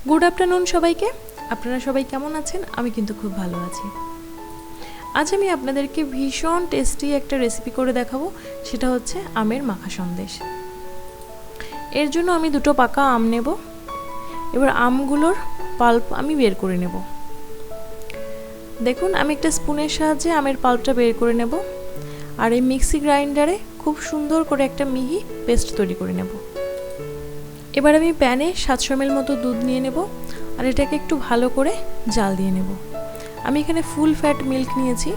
Good afternoon সবাইকে। আপনারা সবাই কেমন আছেন? আমি কিন্তু খুব ভালো আছি। আজ আমি আপনাদেরকে ভীষণ টেস্টি একটা রেসিপি করে দেখাবো, সেটা হচ্ছে আমের মাখা সন্দেশ। এর জন্য আমি দুটো পাকা আম নেব। এবার আমগুলোর পাল্প আমি বের করে নেব। দেখুন, আমি একটা স্পুনের সাহায্যে আমের পাল্পটা বের করে নেব, আর এই মিক্সি গ্রাইন্ডারে খুব সুন্দর করে একটা মিহি পেস্ট তৈরি করে নেব। এবার আমি প্যানে 700 ml মতো দুধ নিয়ে নেব, আর এটাকে একটু ভালো করে জাল দিয়ে নেব। আমি এখানে ফুল ফ্যাট মিল্ক নিয়েছি,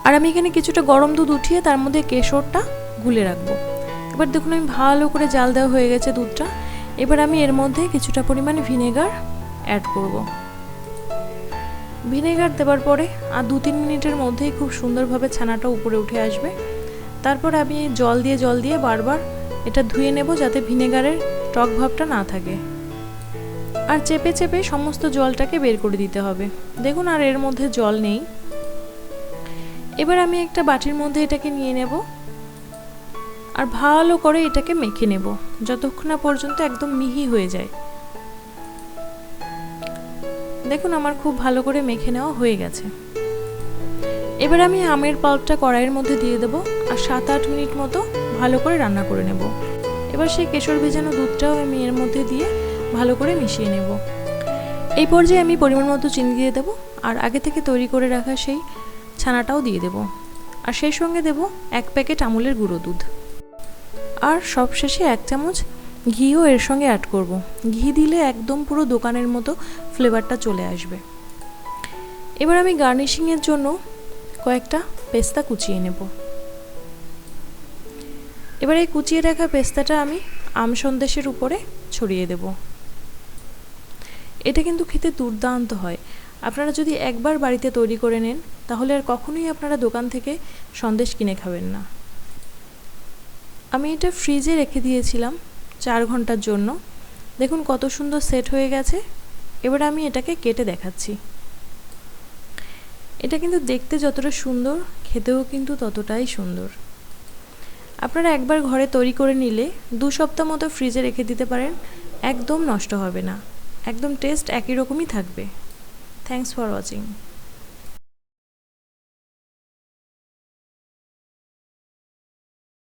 আর আমি এখানে কিছুটা গরম দুধ উঠিয়ে তার মধ্যে কেশরটা গুলে রাখবো। এবার দেখুন, আমি ভালো করে জাল দেওয়া হয়ে গেছে দুধটা। এবার আমি এর মধ্যে কিছুটা পরিমাণ ভিনেগার অ্যাড করব। ভিনেগার দেওয়ার পরে আর 2-3 মিনিটের মধ্যেই খুব সুন্দরভাবে ছানাটা উপরে উঠে আসবে। তারপর আমি জল দিয়ে বারবার এটা ধুয়ে নেব, যাতে ভিনেগারের টক ভাবটা না থাকে। আর চেপে চেপে সমস্ত জলটাকে বের করে দিতে হবে। দেখুন, আর এর মধ্যে জল নেই। এবার আমি একটা বাটির মধ্যে এটাকে নিয়ে নেব, আর ভালো করে এটাকে মেখে নেব যতক্ষণ না পর্যন্ত একদম মিহি হয়ে যায়। দেখুন, আমার খুব ভালো করে মেখে নেওয়া হয়ে গেছে। এবার আমি আমের পাল্পটা কড়াইয়ের মধ্যে দিয়ে দেব, আর 7-8 মিনিট মতো ভালো করে রান্না করে নেব। এবার সেই কেশর ভেজানো দুধটাও আমি এর মধ্যে দিয়ে ভালো করে মিশিয়ে নেব। এই পর্যায়ে আমি পরিমাণ মতো চিনি দিয়ে দেব, আর আগে থেকে তৈরি করে রাখা সেই ছানাটাও দিয়ে দেব, আর সেই সঙ্গে দেব 1 প্যাকেট আমুলের গুঁড়ো দুধ, আর সবশেষে 1 চামচ ঘিও এর সঙ্গে অ্যাড করব। ঘি দিলে একদম পুরো দোকানের মতো ফ্লেভারটা চলে আসবে। এবার আমি গার্নিশিংয়ের জন্য কয়েকটা পেস্তা কুচিয়ে নেব। এবার এই কুচিয়ে রাখা পেস্তাটা আমি আম সন্দেশের উপরে ছড়িয়ে দেব। এটা কিন্তু খেতে দুর্দান্ত হয়। আপনারা যদি একবার বাড়িতে তৈরি করে নেন, তাহলে আর কখনোই আপনারা দোকান থেকে সন্দেশ কিনে খাবেন না। আমি এটা ফ্রিজে রেখে দিয়েছিলাম 4 ঘন্টার জন্য। দেখুন কত সুন্দর সেট হয়ে গেছে। এবার আমি এটাকে কেটে দেখাচ্ছি। এটা কিন্তু দেখতে যতটা সুন্দর, খেতেও কিন্তু ততটাই সুন্দর। আপনারা একবার ঘরে তৈরি করে নিলে 2 সপ্তাহ মতো ফ্রিজে রেখে দিতে পারেন, একদম নষ্ট হবে না, একদম টেস্ট একই রকমই থাকবে। Thanks for watching.